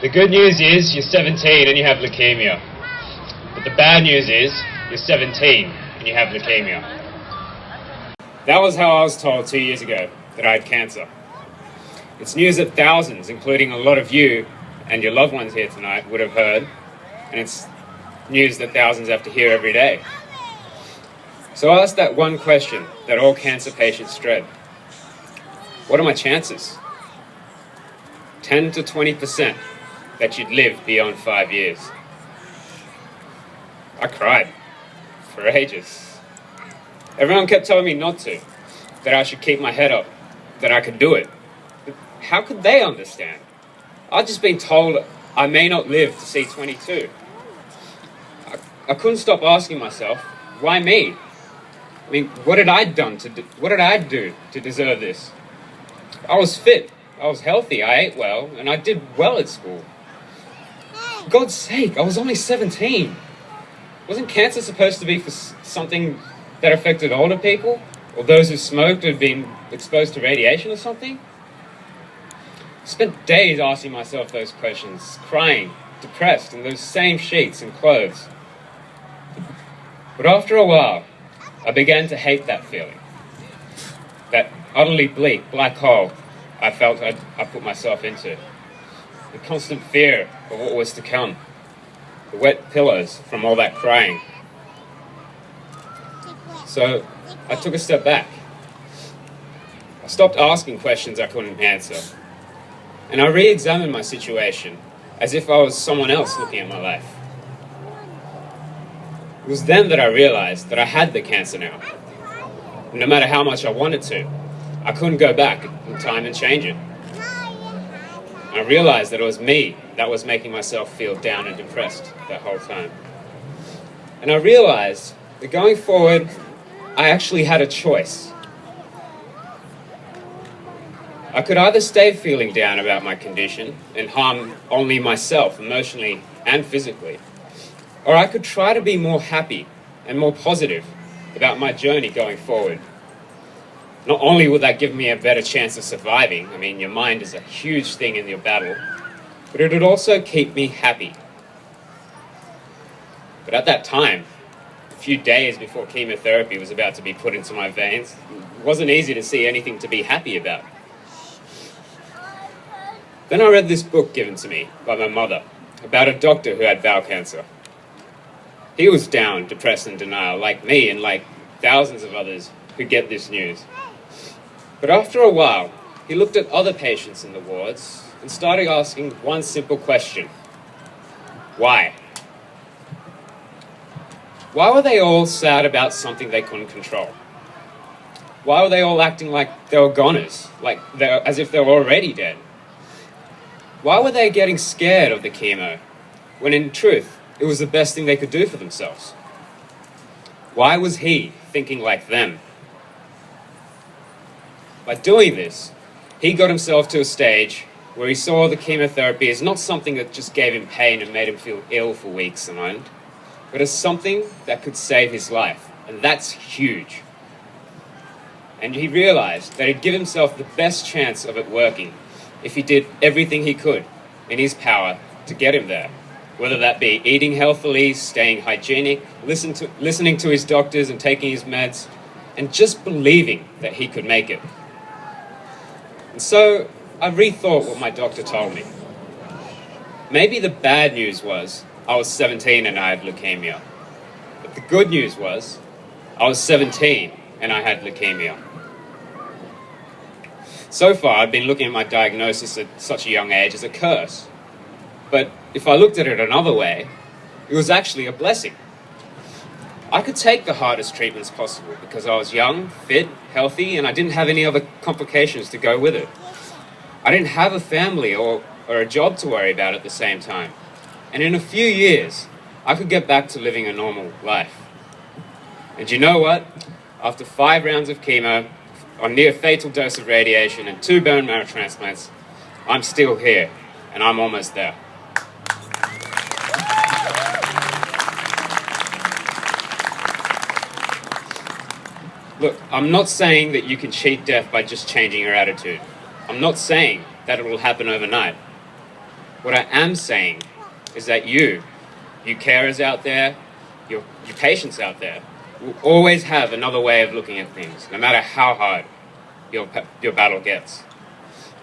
The good news is you're 17 and you have leukemia. But the bad news is you're 17 and you have leukemia. That was how I was told 2 years ago that I had cancer. It's news that thousands, including a lot of you and your loved ones here tonight, would have heard. And it's news that thousands have to hear every day. So I asked that one question that all cancer patients dread. What are my chances? 10 to 20% that you'd live beyond 5 years. I cried for ages. Everyone kept telling me not to, that I should keep my head up, that I could do it. But how could they understand? I'd just been told I may not live to see 22. I couldn't stop asking myself, why me? I mean, what did I do to deserve this? I was fit, I was healthy, I ate well, and I did well at school. For God's sake, I was only 17. Wasn't cancer supposed to be for something that affected older people? Or those who smoked or had been exposed to radiation or something? I spent days asking myself those questions, crying, depressed, in those same sheets and clothes. But after a while, I began to hate that feeling. That utterly bleak black hole I felt I put myself into. The constant fear of what was to come. The wet pillows from all that crying. So I took a step back. I stopped asking questions I couldn't answer. And I re-examined my situation as if I was someone else looking at my life. It was then that I realized that I had the cancer now. And no matter how much I wanted to, I couldn't go back in time and change it. And I realized that it was me that was making myself feel down and depressed that whole time. And I realized that going forward, I actually had a choice. I could either stay feeling down about my condition and harm only myself emotionally and physically, or I could try to be more happy and more positive about my journey going forward. Not only would that give me a better chance of surviving, I mean, your mind is a huge thing in your battle, but it would also keep me happy. But at that time, a few days before chemotherapy was about to be put into my veins, it wasn't easy to see anything to be happy about. Then I read this book given to me by my mother about a doctor who had bowel cancer. He was down, depressed, and denial, like me and like thousands of others who get this news. But after a while, he looked at other patients in the wards and started asking one simple question. Why? Why were they all sad about something they couldn't control? Why were they all acting like they were goners, as if they were already dead? Why were they getting scared of the chemo, when in truth, it was the best thing they could do for themselves? Why was he thinking like them? By doing this, he got himself to a stage where he saw the chemotherapy as not something that just gave him pain and made him feel ill for weeks on end, but as something that could save his life, and that's huge. And he realized that he'd give himself the best chance of it working if he did everything he could in his power to get him there. Whether that be eating healthily, staying hygienic, listening to his doctors and taking his meds, and just believing that he could make it. And so I rethought what my doctor told me. Maybe the bad news was I was 17 and I had leukemia. But the good news was I was 17 and I had leukemia. So far, I've been looking at my diagnosis at such a young age as a curse. But if I looked at it another way, it was actually a blessing. I could take the hardest treatments possible because I was young, fit, healthy, and I didn't have any other complications to go with it. I didn't have a family or a job to worry about at the same time. And in a few years, I could get back to living a normal life. And you know what? After 5 rounds of chemo, a near fatal dose of radiation, and 2 bone marrow transplants, I'm still here, and I'm almost there. Look, I'm not saying that you can cheat death by just changing your attitude. I'm not saying that it will happen overnight. What I am saying is that you carers out there, your patients out there, will always have another way of looking at things, no matter how hard your battle gets.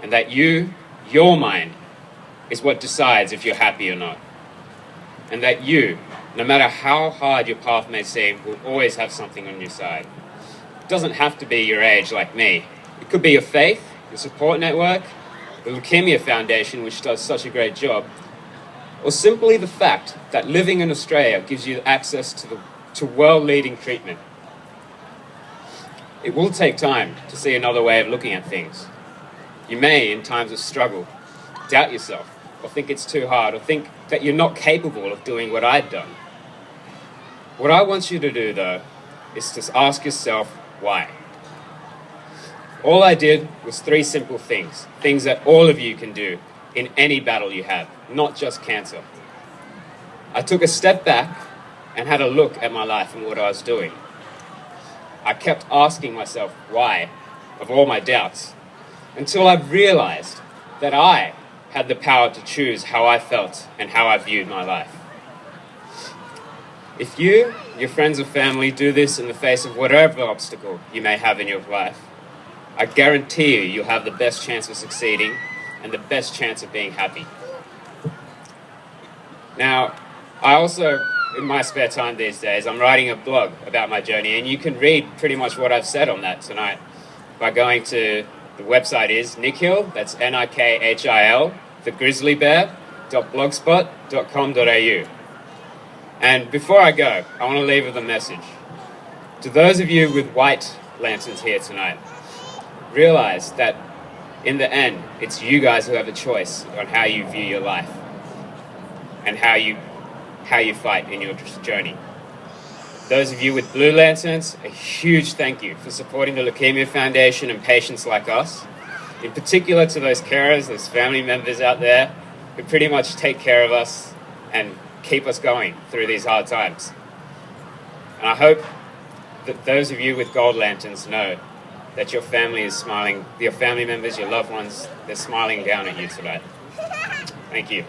And that your mind, is what decides if you're happy or not. And that you, no matter how hard your path may seem, will always have something on your side. It doesn't have to be your age like me. It could be your faith, your support network, the Leukemia Foundation, which does such a great job, or simply the fact that living in Australia gives you access to world-leading treatment. It will take time to see another way of looking at things. You may, in times of struggle, doubt yourself, or think it's too hard, or think that you're not capable of doing what I've done. What I want you to do, though, is to ask yourself why. All I did was 3 simple things that all of you can do in any battle you have, not just cancer. I took a step back and had a look at my life and what I was doing. I kept asking myself why of all my doubts, until I realized that I had the power to choose how I felt and how I viewed my life. If you, your friends or family do this in the face of whatever obstacle you may have in your life, I guarantee you'll have the best chance of succeeding and the best chance of being happy. Now, I also, in my spare time these days, I'm writing a blog about my journey, and you can read pretty much what I've said on that tonight by going to, the website is Nikhil, that's Nikhil, thegrizzlybear.blogspot.com.au. And before I go, I want to leave with a message. To those of you with white lanterns here tonight, realize that in the end, it's you guys who have a choice on how you view your life and how you fight in your journey. Those of you with blue lanterns, a huge thank you for supporting the Leukemia Foundation and patients like us. In particular to those carers, those family members out there who pretty much take care of us and keep us going through these hard times. And I hope that those of you with gold lanterns know that your family is smiling, your family members, your loved ones, they're smiling down at you tonight. Thank you.